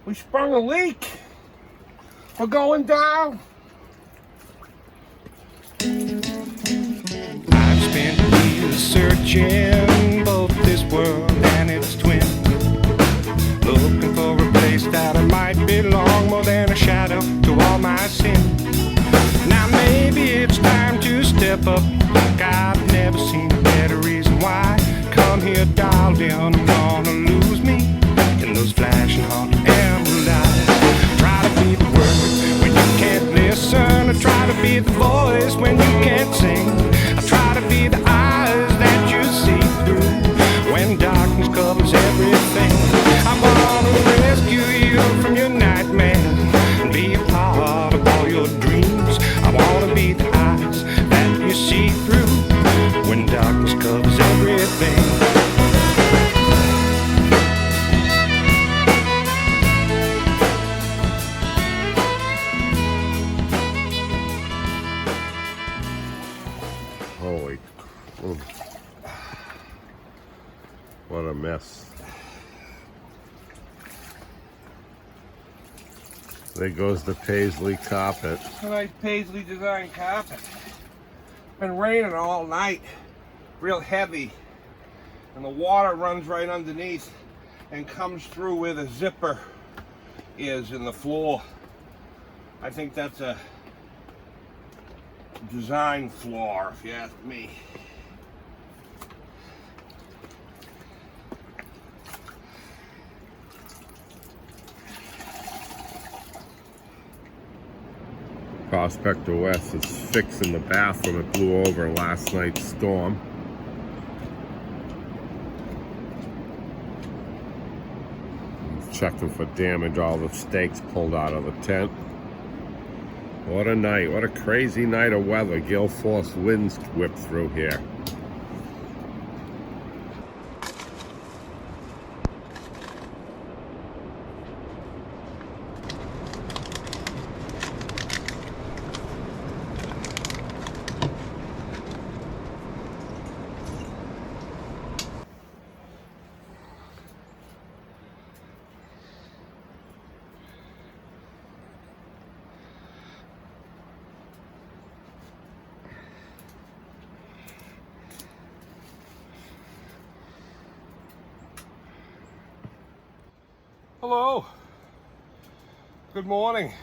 We sprung a leak. We're going down. I've spent years searching both this world and its twin, looking for a place that I might belong, more than a shadow to all my sin. Now maybe it's time to step up, like I've never seen a better reason why. Come here, darling, I'm gonna lose me in those flashing hot amber lights. Try to be the word when you can't listen, I try to be the voice when you can't sing. I try to be the eyes that you see through when darkness covers everything. I wanna rescue you from your nightmares and be a part of all your dreams. I wanna be the eyes that you see through when darkness covers everything. Holy, what a mess. There goes the paisley carpet. A nice paisley design carpet. Been raining all night, real heavy, and the water runs right underneath and comes through where the zipper is in the floor. I think that's a design flaw, if you ask me. Prospector West is fixing the bathroom. It blew over last night's storm. Checking for damage, all the stakes pulled out of the tent. What a night, what a crazy night of weather. Gale force winds whipped through here. Hello. Good morning.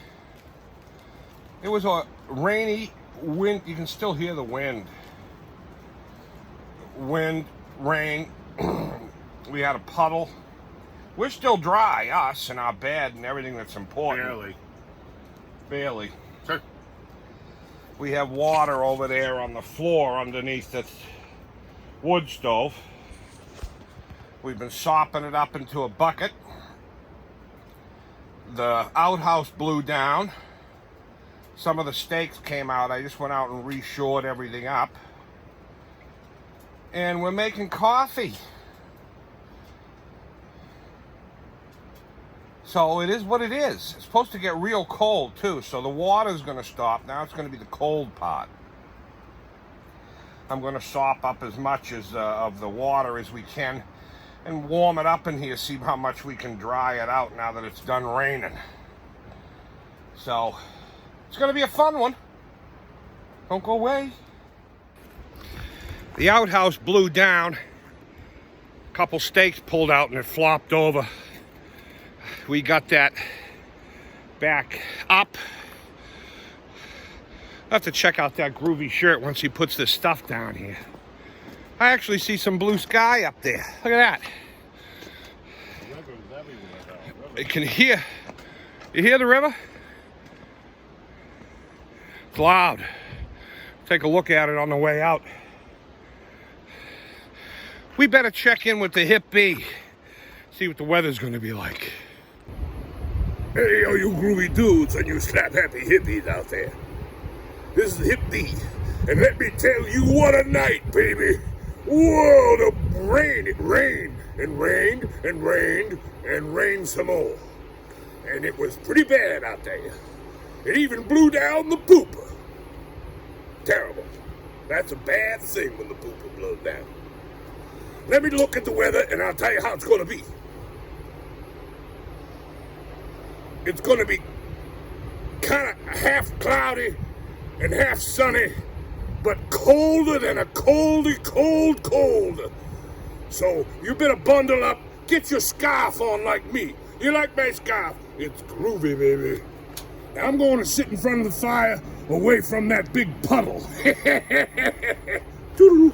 It was a rainy wind. You can still hear the wind. Wind, rain. We had a puddle. We're still dry, us and our bed and everything that's important. Barely. Sure. We have water over there on the floor underneath the wood stove. We've been sopping it up into a bucket. The outhouse blew down. Some of the stakes came out. I just went out and reshored everything up. And we're making coffee. So it is what it is. It's supposed to get real cold too, so the water's going to stop. Now it's going to be the cold part. I'm going to sop up as much as of the water as we can and warm it up in here, see how much we can dry it out now that it's done raining. So, it's gonna be a fun one. Don't go away. The outhouse blew down. A couple stakes pulled out and it flopped over. We got that back up. I'll have to check out that groovy shirt once he puts this stuff down here. I actually see some blue sky up there. Look at that. You can hear. You hear the river? It's loud. Take a look at it on the way out. We better check in with the Hip B. See what the weather's going to be like. Hey, all you groovy dudes and you slap-happy hippies out there. This is Hip B, and let me tell you what a night, baby. Whoa, the rain, it rained, and rained, and rained, and rained some more. And it was pretty bad out there. It even blew down the pooper. Terrible. That's a bad thing when the pooper blows down. Let me look at the weather and I'll tell you how it's going to be. it's gonna be kind of half cloudy and half sunny, but colder than a cold. So you better bundle up, get your scarf on like me. You like my scarf? It's groovy, baby. Now I'm going to sit in front of the fire, away from that big puddle. Toodaloo.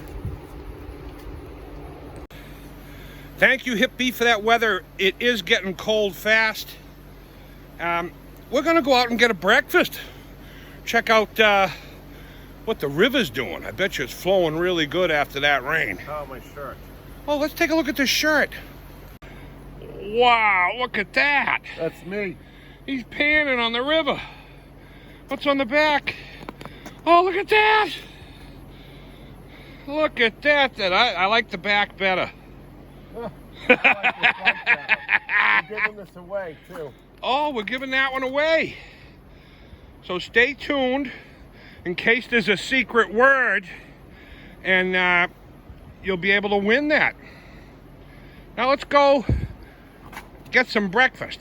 Thank you, Hip Bee, for that weather. It is getting cold fast. We're gonna go out and get a breakfast. Check out what the river's doing. I bet you it's flowing really good after that rain. Oh, my shirt. Oh, let's take a look at this shirt. Wow, look at that. That's me. He's panning on the river. What's on the back? Oh, look at that. Look at that. I like the back better. Oh, I like the front better. We're giving this away, too. Oh, we're giving that one away. So stay tuned in case there's a secret word, and you'll be able to win that. Now let's go get some breakfast.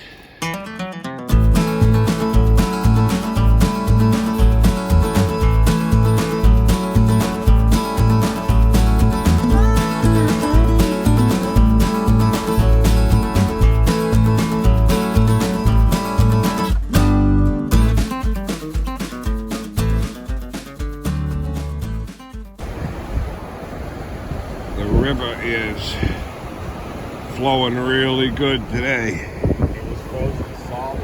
The river is flowing really good today. It was frozen solid,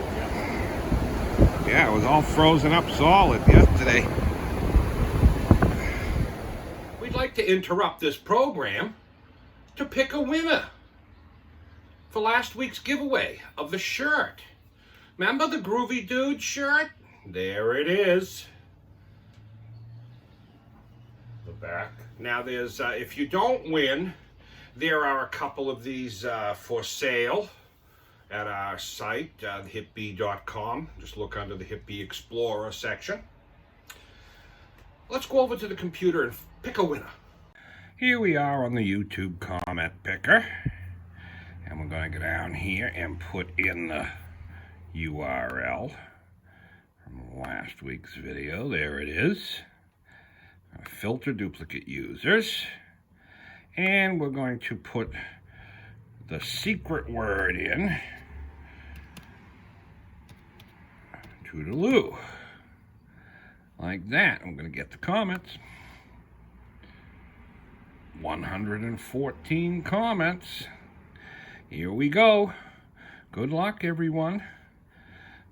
Yeah, it was all frozen up solid yesterday. We'd like to interrupt this program to pick a winner for last week's giveaway of the shirt. Remember the Groovy Dude shirt? There it is. The back. Now there's, if you don't win, there are a couple of these for sale at our site, hipbee.com. Just look under the Hip Bee Explorer section. Let's go over to the computer and pick a winner. Here we are on the YouTube comment picker. And we're going to go down here and put in the URL from last week's video. There it is. Filter duplicate users, and we're going to put the secret word in. Toodaloo. Like that. I'm going to get the comments. 114 comments. Here we go. Good luck, everyone,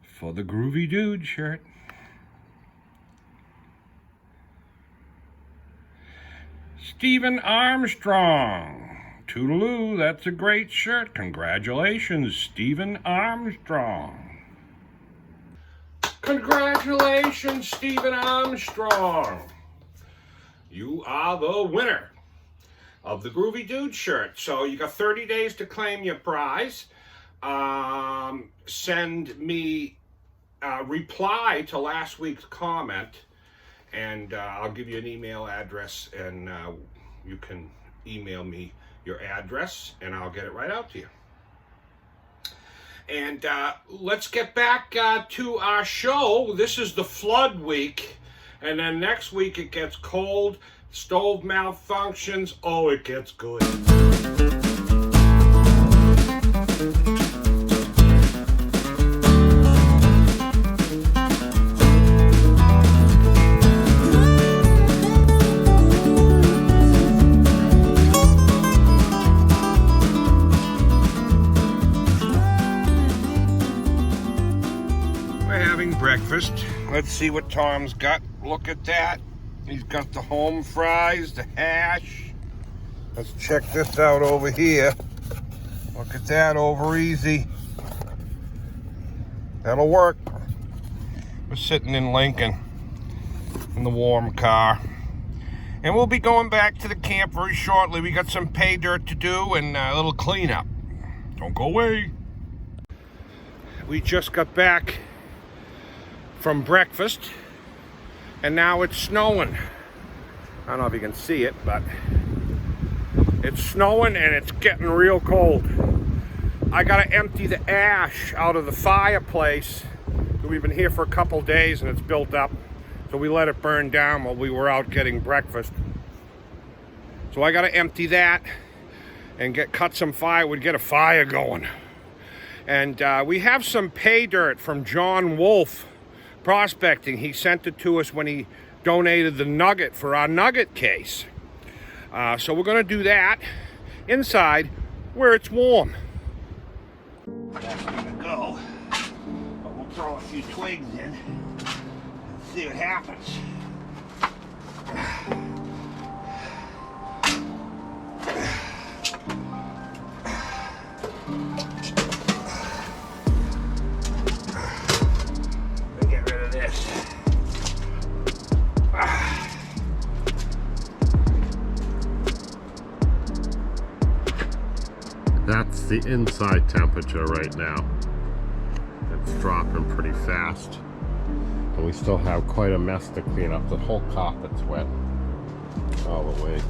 for the Groovy Dude shirt. Stephen Armstrong. Toodaloo, that's a great shirt. Congratulations, Stephen Armstrong. Congratulations, Stephen Armstrong. You are the winner of the Groovy Dude shirt. So you got 30 days to claim your prize. Send me a reply to last week's comment, and I'll give you an email address, and you can email me your address, and I'll get it right out to you. And let's get back to our show. This is the flood week, and then next week it gets cold, stove malfunctions. Oh, it gets good. Breakfast. Let's see what Tom's got. Look at that. He's got the home fries, the hash. Let's check this out over here. Look at that, over easy. That'll work. We're sitting in Lincoln in the warm car. And we'll be going back to the camp very shortly. We got some pay dirt to do and a little cleanup. Don't go away. We just got back from breakfast, and now it's snowing. I don't know if you can see it, but it's snowing and it's getting real cold. I gotta empty the ash out of the fireplace. We've been here for a couple days and it's built up. So we let it burn down while we were out getting breakfast. So I gotta empty that and cut some firewood, get a fire going. And we have some pay dirt from John Wolf Prospecting. He sent it to us when he donated the Nugget for our Nugget case. So we're gonna do that inside where it's warm. That's gonna go, but we'll throw a few twigs in and see what happens. Get rid of this. That's the inside temperature right now. It's dropping pretty fast. And we still have quite a mess to clean up. The whole carpet's wet. All the way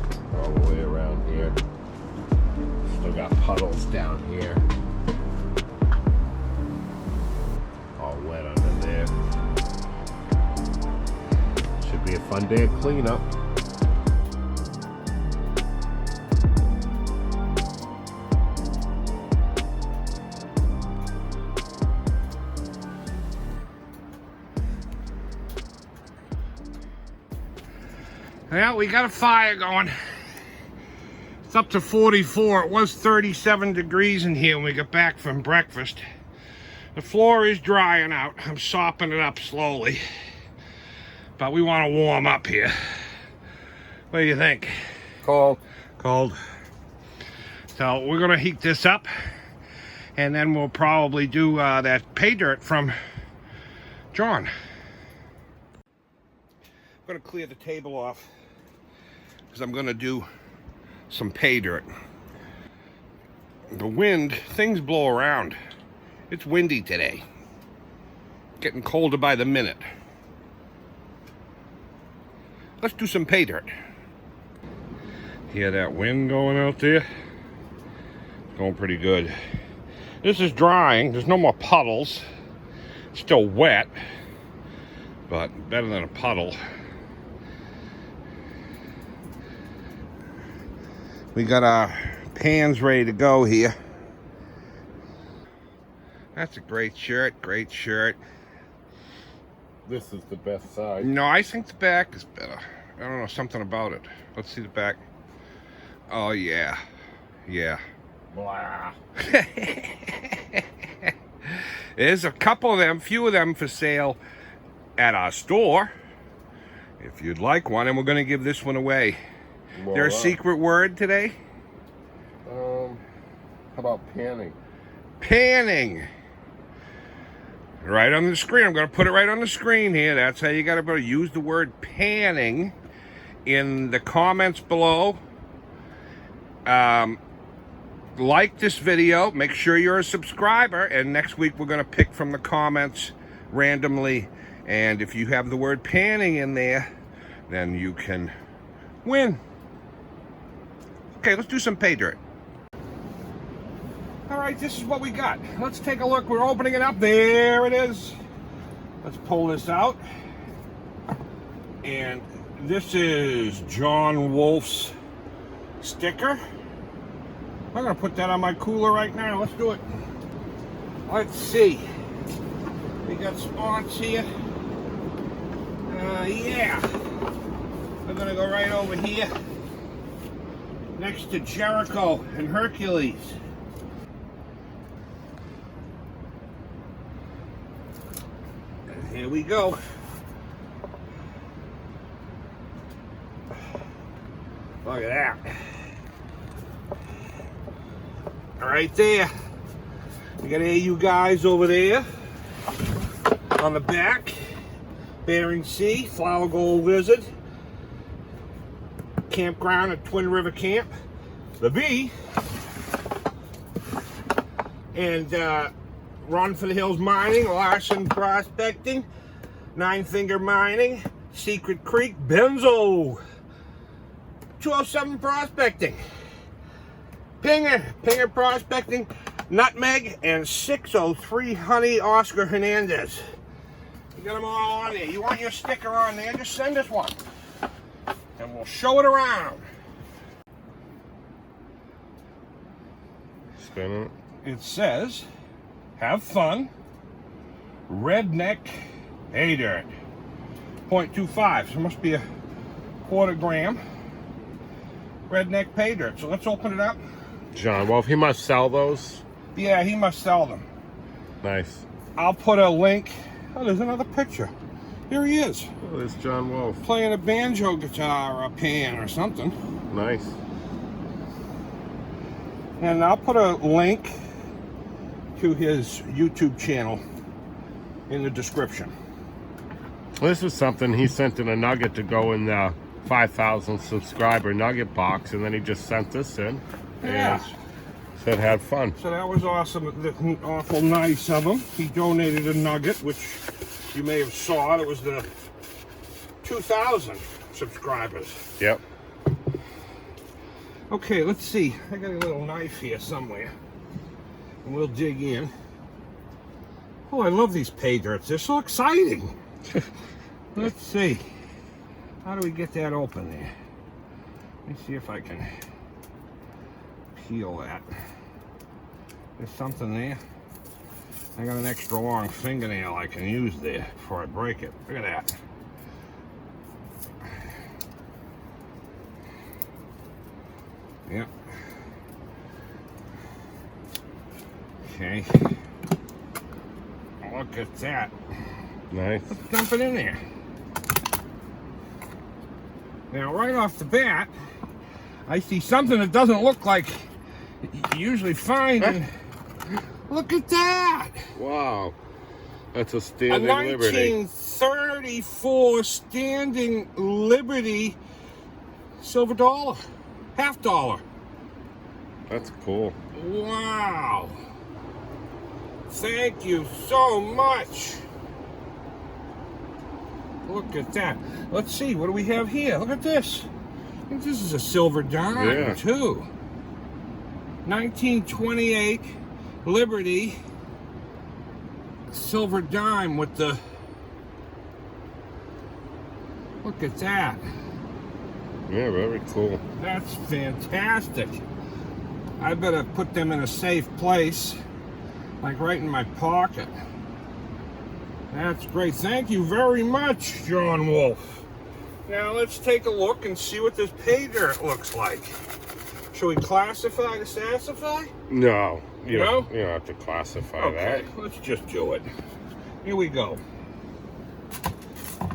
around here. Still got puddles down here. All wet under there. Should be a fun day of cleanup. Well, we got a fire going. It's up to 44. It was 37 degrees in here when we got back from breakfast. The floor is drying out. I'm sopping it up slowly. But we want to warm up here. What do you think? Cold. Cold. So we're going to heat this up. And then we'll probably do that pay dirt from John. I'm going to clear the table off because I'm going to do some pay dirt. The wind, things blow around. It's windy today. Getting colder by the minute. Let's do some pay dirt. Hear that wind going out there? It's going pretty good. This is drying. There's no more puddles. It's still wet, but better than a puddle. We got our pans ready to go here. That's a great shirt, great shirt. This is the best side. No, I think the back is better. I don't know, something about it. Let's see the back. Oh, yeah. Yeah. Blah. There's a couple of them, few of them for sale at our store. If you'd like one, and we're going to give this one away. Well, Their secret word today? How about panning? Panning. Right on the screen. I'm going to put it right on the screen here. That's how you got to use the word panning in the comments below. Like this video. Make sure you're a subscriber. And next week we're going to pick from the comments randomly. And if you have the word panning in there, then you can win. Okay, let's do some pay dirt. All right, this is what we got. Let's take a look. We're opening it up. There it is. Let's pull this out. And this is John Wolf's sticker. I'm going to put that on my cooler right now. Let's do it. Let's see. We got spots here. Yeah. We're going to go right over here. Next to Jericho and Hercules. And here we go. Look at that. Right there. You got AU guys over there. On the back. Bering Sea, Flower Gold Wizard. Campground at Twin River Camp, the Bee, and Run for the Hills Mining, Larson Prospecting, Nine Finger Mining, Secret Creek, Benzo, 207 Prospecting, Pinger Prospecting, Nutmeg, and 603 Honey Oscar Hernandez. You got them all on there. You want your sticker on there, just send us one. And we'll show it around. Spin it. It says, have fun, redneck pay dirt. 0.25, so it must be a quarter gram. Redneck pay dirt. So let's open it up. John Wolf, he must sell those. Yeah, he must sell them. Nice. I'll put a link. Oh, there's another picture. Here he is. Oh, there's John Wolf. Playing a banjo guitar or a pan or something. Nice. And I'll put a link to his YouTube channel in the description. This was something he sent in a nugget to go in the 5,000 subscriber nugget box, and then he just sent this in. Yeah. And said have fun. So that was awesome. Awful nice of him. He donated a nugget, which you may have saw. It was the 2,000 subscribers. Yep. Okay, let's see. I got a little knife here somewhere, and we'll dig in. Oh, I love these pay dirts. They're so exciting. Let's see. How do we get that open there? Let me see if I can peel that. There's something there. I got an extra long fingernail I can use there before I break it. Look at that. Yep. Okay. Look at that. Nice. Let's dump it in there. Now, right off the bat, I see something that doesn't look like you usually find. And look at that! Wow. That's a A standing Liberty. 1934 standing Liberty silver dollar. Half dollar. That's cool. Wow. Thank you so much. Look at that. Let's see, what do we have here? Look at this. I think this is a silver dime, Yeah. too. 1928 Liberty silver dime with the... Look at that. Yeah, very cool. That's fantastic. I better put them in a safe place, like right in my pocket. That's great. Thank you very much, John Wolf. Now let's take a look and see what this pay dirt looks like. Should we classify to sassify? No. You No? don't have to classify Okay, let's just do it. Here we go. that.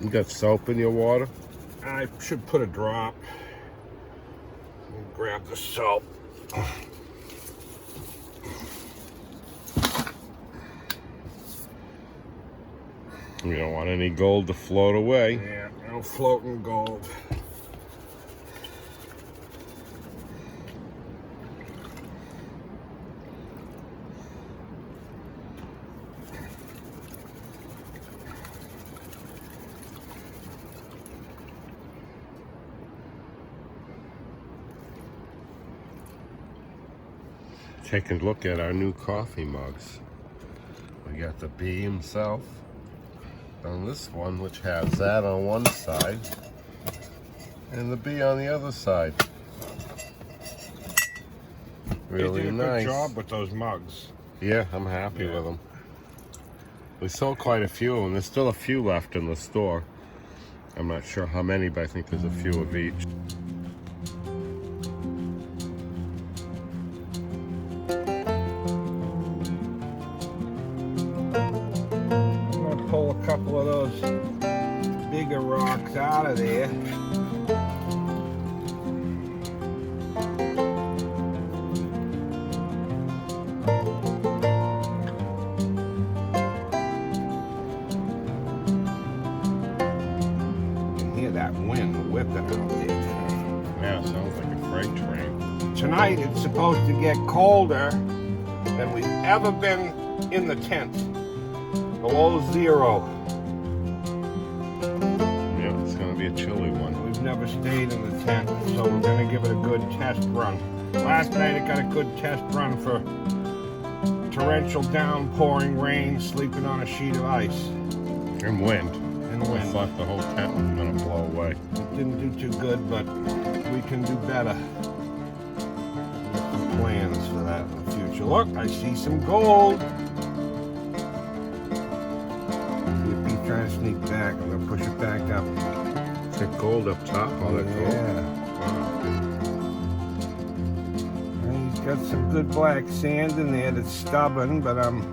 You got soap in your water? I should put a drop. Grab the soap. You don't want any gold to float away. Yeah, no floating gold. Take a look at our new coffee mugs. We got the bee himself on this one, which has that on one side and the bee on the other side. Really They did a nice. good job with those mugs. Yeah, I'm happy with them. We sold quite a few, and there's still a few left in the store. I'm not sure how many, but I think there's a few of each. I'm gonna pull a couple of those bigger rocks out of there. You can hear that wind whipping out there today. Yeah, sounds like a freight train. Tonight it's supposed to get colder than we've ever been in the tent. Below zero. Yeah, it's gonna be a chilly one. We've never stayed in the tent, so we're gonna give it a good test run. Last night it got a good test run for torrential downpouring rain, sleeping on a sheet of ice. And wind. And I wind. thought the whole tent was gonna blow away. It didn't do too good, but we can do better. We have some plans for that in the future. Look, I see some gold. If he's trying to sneak back, I'm gonna push it back up. Is it gold up top? All that gold. Yeah. And he's got some good black sand in there that's stubborn, but I'm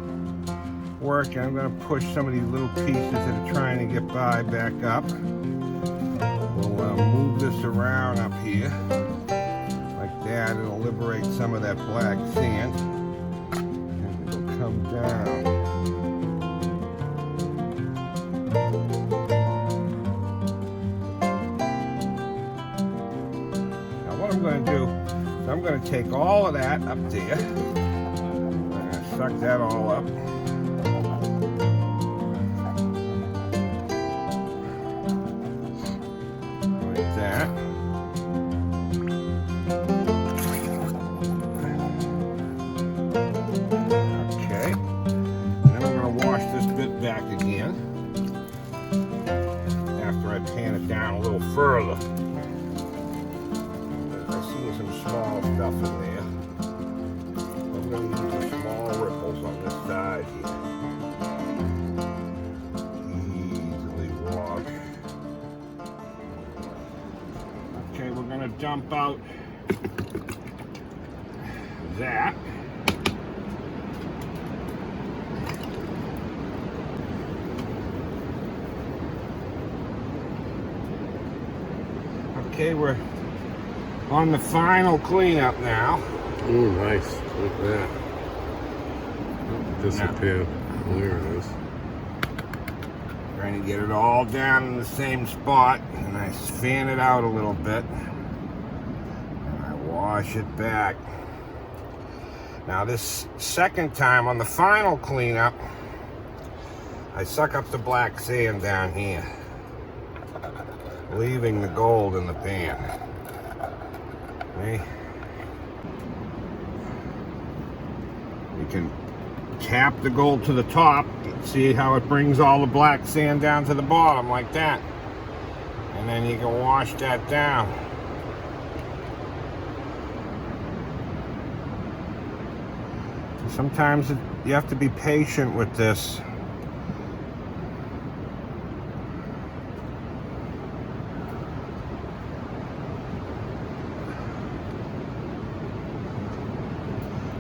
working. I'm going to push some of these little pieces that are trying to get by back up. We'll move this around up here like that. It'll liberate some of that black sand and it'll come down. Now what I'm going to do is I'm going to take all of that up there. I'm going to suck that all up. Further. I see some small stuff in there. I'm going to use the small ripples on this side here. Easily wash. Okay, we're going to dump out that. Okay, we're on the final cleanup now. Oh, nice. Look at that. Disappeared. Oh, there it is. Trying to get it all down in the same spot, and I fan it out a little bit, and I wash it back. Now this second time on the final cleanup, I suck up the black sand down here, leaving the gold in the pan. Okay. You can tap the gold to the top, see how it brings all the black sand down to the bottom like that. And then you can wash that down. Sometimes you have to be patient with this.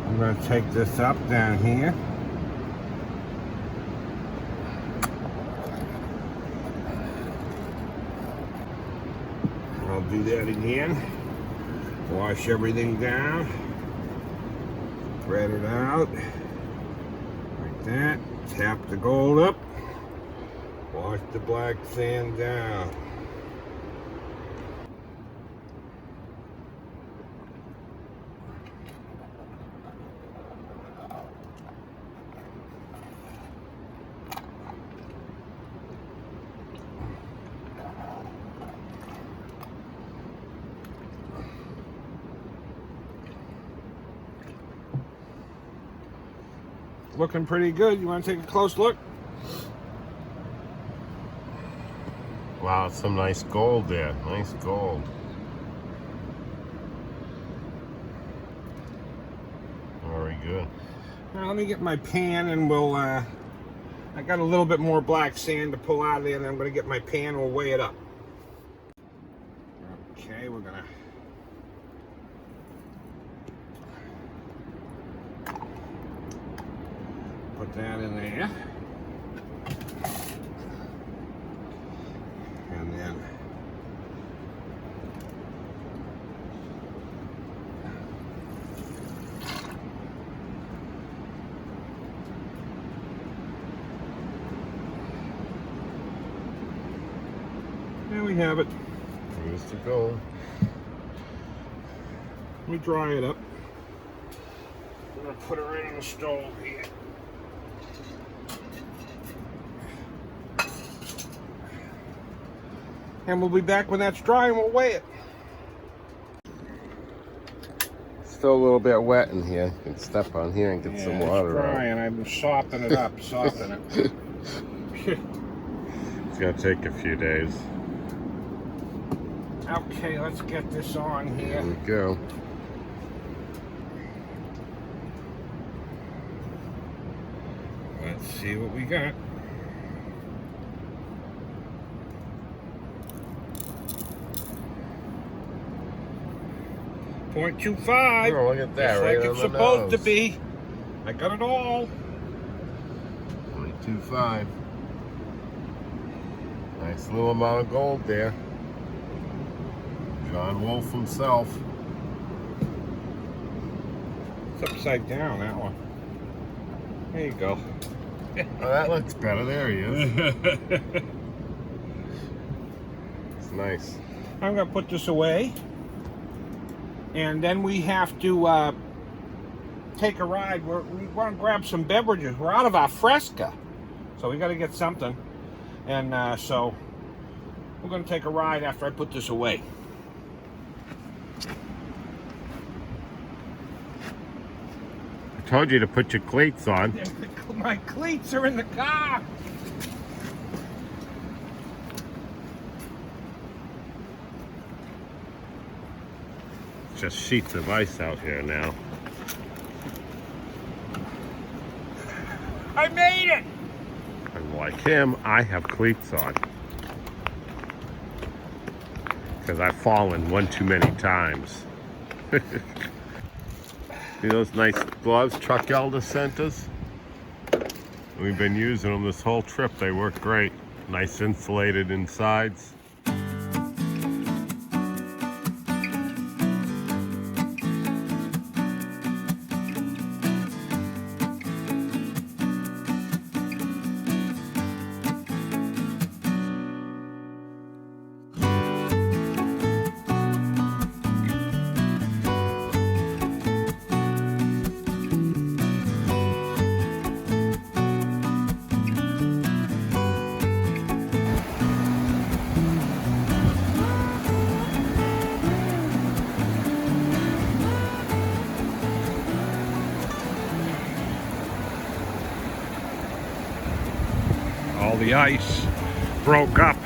I'm going to take this up down here. I'll do that again. Wash everything down. Spread it out. Like that. Tap the gold up. Wash the black sand down. Looking pretty good. You want to take a close look? Wow, some nice gold there. Nice gold. Very good. Now let me get my pan and we'll, I got a little bit more black sand to pull out of there, and I'm going to get my pan and we'll weigh it up. Okay, we're going to put that in there. And then there we have it. Here's the gold. Let me dry it up. I'm going to put it right on the stove here. And we'll be back when that's dry and we'll weigh it. It's still a little bit wet in here. You can step on here and get some water it's out. dry, and I've been softening it up, softening it. It's gonna take a few days. Okay, let's get this on here. There we go. Let's see what we got. .25. Oh, look at that, Just right like on it's the supposed to nose. be. I got it all. 22.5. Nice little amount of gold there. John Wolfe himself. It's upside down, that one. There you go. Oh, that looks better. There he is. It's nice. I'm going to put this away. And then we have to take a ride. We want to grab some beverages. We're out of our Fresca. So we got to get something. And so we're going to take a ride after I put this away. I told you to put your cleats on. My cleats are in the car. Just sheets of ice out here now. I made it! And like him, I have cleats on. Because I've fallen one too many times. See those nice gloves Chuck Elder sent us? We've been using them this whole trip. They work great. Nice insulated insides. All the ice broke up.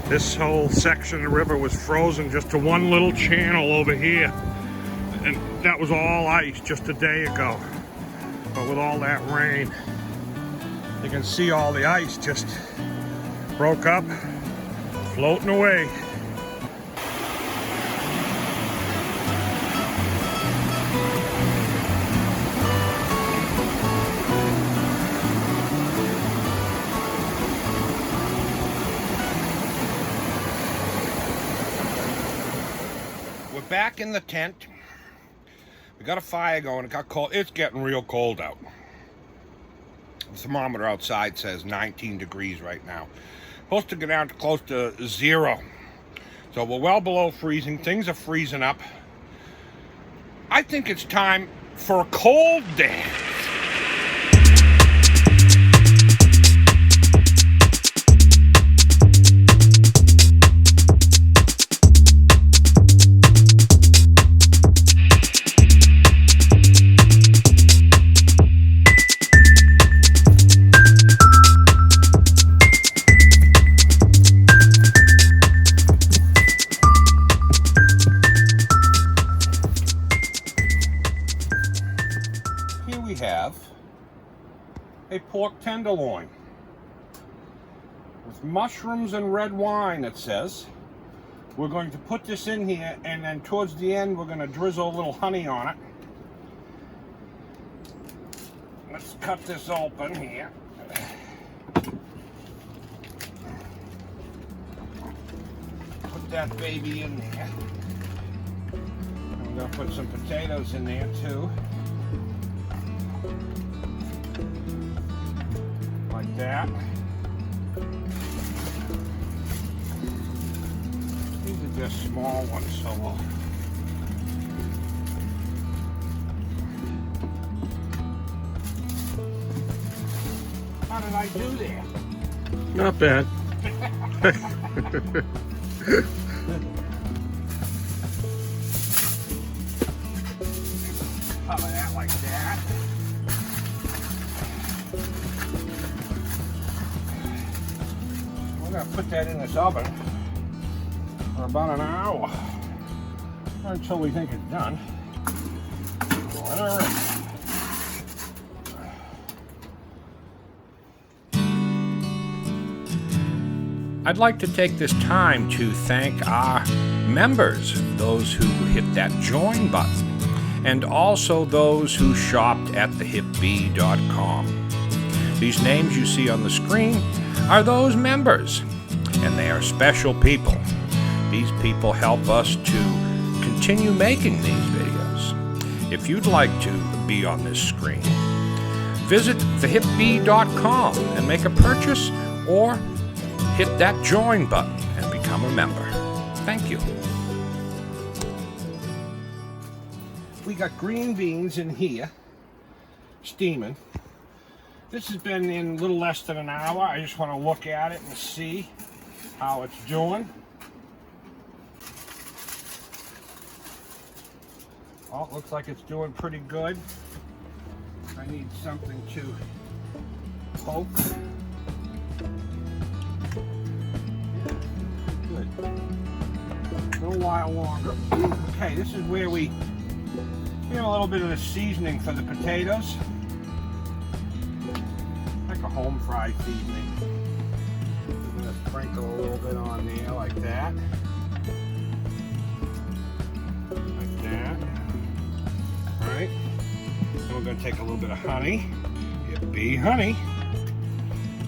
This whole section of the river was frozen just to one little channel over here. And that was all ice just a day ago. But with all that rain, you can see all the ice just broke up, floating away. Back in the tent. We got a fire going. It got cold. It's getting real cold out. The thermometer outside says 19 degrees right now. Supposed to go down to close to 0. So we're well below freezing. Things are freezing up. I think it's time for a cold dance. Have a pork tenderloin with mushrooms and red wine, it says. We're going to put this in here, and then towards the end we're going to drizzle a little honey on it. Let's cut this open here. Put that baby in there. I'm going to put some potatoes in there too. Like that. These are just small ones, so we'll... How did I do there? Not bad. cover that like that. We're gonna put that in this oven for about an hour until we think it's done. Let her rest. I'd like to take this time to thank our members, those who hit that join button, and also those who shopped at thehipbee.com. These names you see on the screen are those members, and they are special people. These people help us to continue making these videos. If you'd like to be on this screen, visit thehipbee.com and make a purchase, or hit that join button and become a member. Thank you. We got green beans in here, steaming. This has been in a little less than an hour. I just want to look at it and see how it's doing. Oh, it looks like it's doing pretty good. I need something to poke. Good. A little while longer. Okay, this is where we give a little bit of the seasoning for the potatoes. Like a home fried seasoning. We're going to sprinkle a little bit on there like that. Like that. Alright. Then we're going to take a little bit of honey. It be honey.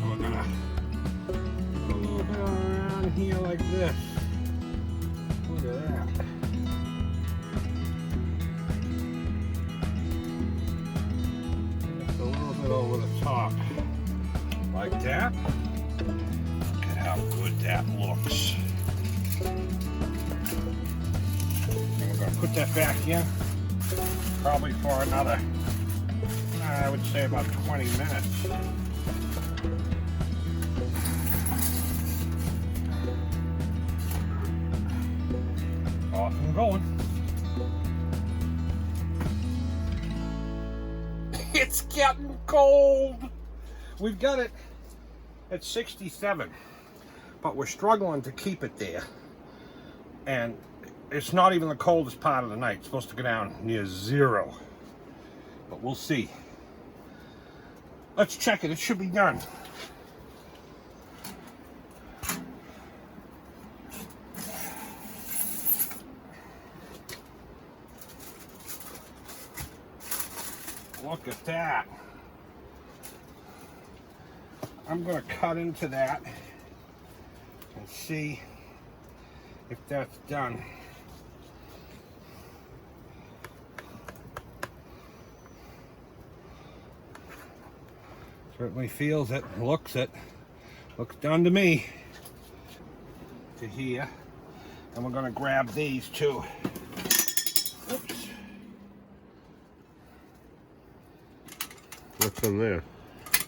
And we're going to put a little bit around here like this. Look at that. Just a little bit over the top. Like that. Look at how good that looks. And we're going to put that back in. Probably for another, I would say about 20 minutes. Off and going. It's getting cold. We've got it at 67, but we're struggling to keep it there. And it's not even the coldest part of the night. It's supposed to go down near 0. But we'll see. Let's check it. It should be done. Look at that. I'm going to cut into that and see if that's done. Certainly feels it, looks done to me. To here. And we're going to grab these too. Oops. What's in there?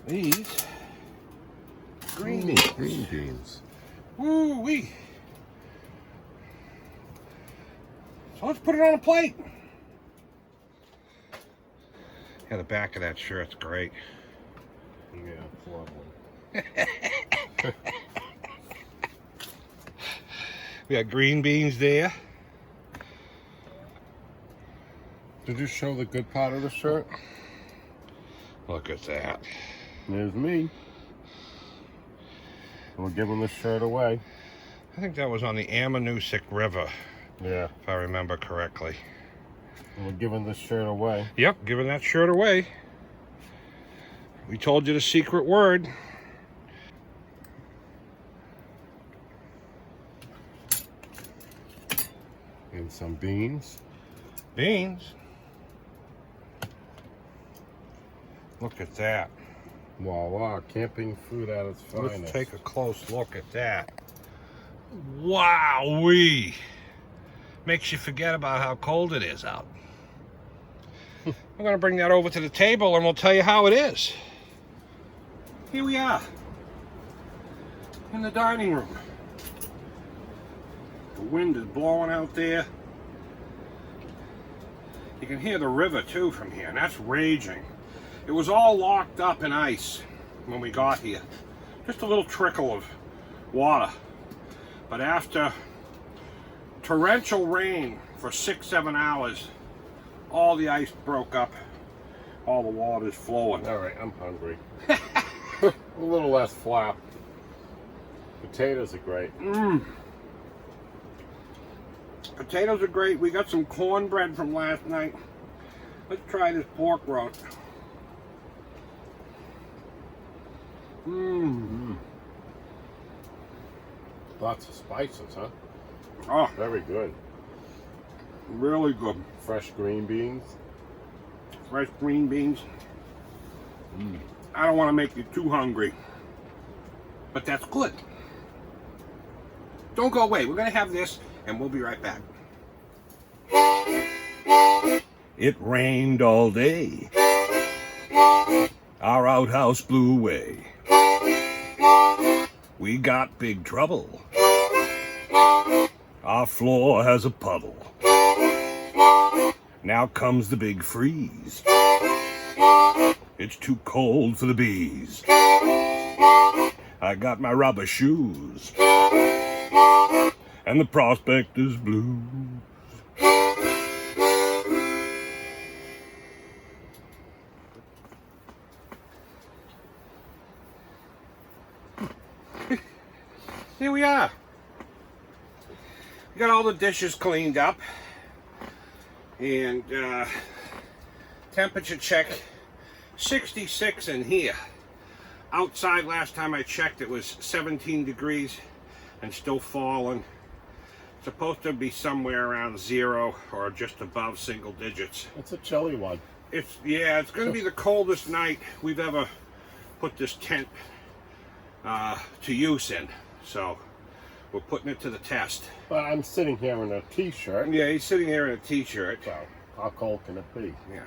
These green beans. Green beans. Woo-wee. So let's put it on a plate. Yeah, the back of that shirt's great. Yeah, it's lovely. We got green beans there. Did you show the good part of the shirt? Look at that. There's me. We're giving this shirt away. I think that was on the Ammonoosuc River, Yeah. if I remember correctly. And we're giving this shirt away. Yep, giving that shirt away. We told you the secret word. And some beans. Beans. Look at that. Voila, camping food at its finest. Let's take a close look at that. Wowee! Makes you forget about how cold it is out. I'm going to bring that over to the table and we'll tell you how it is. Here we are. In the dining room. The wind is blowing out there. You can hear the river too from here, and that's raging. It was all locked up in ice when we got here. Just a little trickle of water. But after torrential rain for 6-7 hours, all the ice broke up. All the water's flowing. All right, I'm hungry. A little less flap. Potatoes are great. Potatoes are great. We got some cornbread from last night. Let's try this pork roast. Lots of spices, huh? Oh, Very good. really good. Fresh green beans. Fresh green beans. I don't want to make you too hungry, but that's good. Don't go away. We're going to have this, and we'll be right back. It rained all day. Our outhouse blew away. We got big trouble. Our floor has a puddle. Now comes the big freeze. It's too cold for the bees. I got my rubber shoes. And the prospector's blues. Here we are. We got all the dishes cleaned up. And temperature check 66 in here. Outside last time I checked it was 17 degrees and still falling. Supposed to be somewhere around 0 or just above single digits. It's a chilly one. It's going to be the coldest night we've ever put this tent to use in. So we're putting it to the test. But I'm sitting here in a t-shirt. Yeah, he's sitting here in a t-shirt. So how cold can it be? Yeah.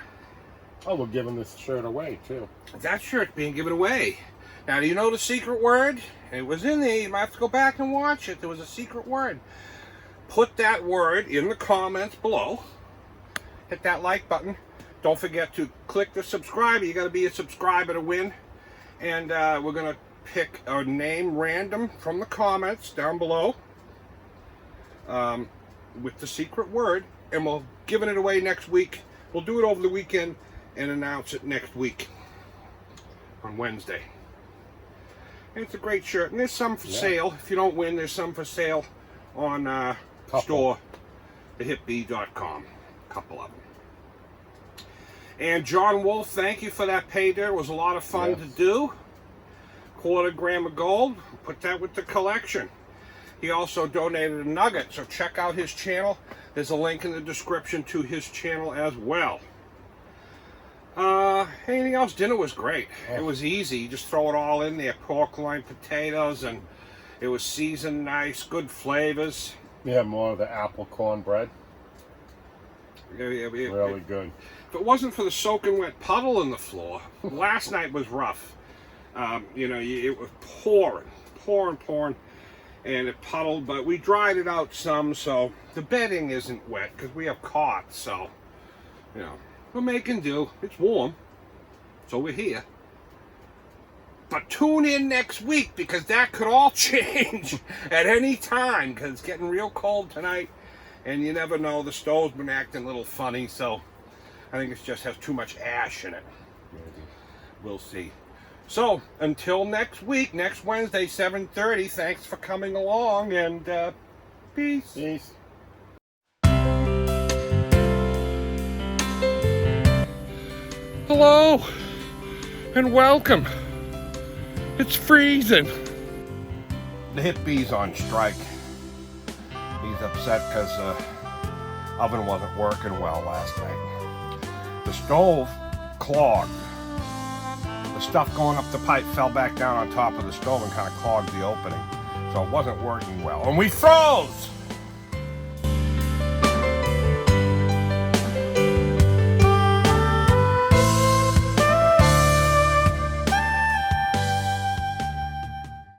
Oh, we're giving this shirt away too. That shirt's being given away. Now, do you know the secret word? It was in there. You might have to go back and watch it. There was a secret word. Put that word in the comments below. Hit that like button. Don't forget to click the subscribe. You got to be a subscriber to win. And we're going to pick a name random from the comments down below with the secret word. And we'll giving it away next week. We'll do it over the weekend and announce it next week on Wednesday. And it's a great shirt, and there's some for sale. If you don't win, there's some for sale on store, thehipbee.com. A couple of them. And John Wolf, thank you for that pay dirt. It was a lot of fun to do. 1/4 gram of gold. Put that with the collection. He also donated a nugget, so check out his channel. There's a link in the description to his channel as well. Anything else? Dinner was great. It was easy. You just throw it all in there. Pork loin, potatoes, and it was seasoned nice, good flavors. Yeah, more of the apple cornbread. Really good. If it wasn't for the soaking wet puddle in the floor, last night was rough. It was pouring, and it puddled, but we dried it out some, so the bedding isn't wet because we have cots, so, we're making do. It's warm, so we're here. But tune in next week because that could all change at any time because it's getting real cold tonight, and you never know. The stove's been acting a little funny, so I think it just has too much ash in it. We'll see. So, until next week, next Wednesday, 7:30, thanks for coming along, and peace. Peace. Hello, and welcome. It's freezing. The hip bee's on strike. He's upset because the oven wasn't working well last night. The stove clogged. The stuff going up the pipe fell back down on top of the stove and kind of clogged the opening. So it wasn't working well. And we froze!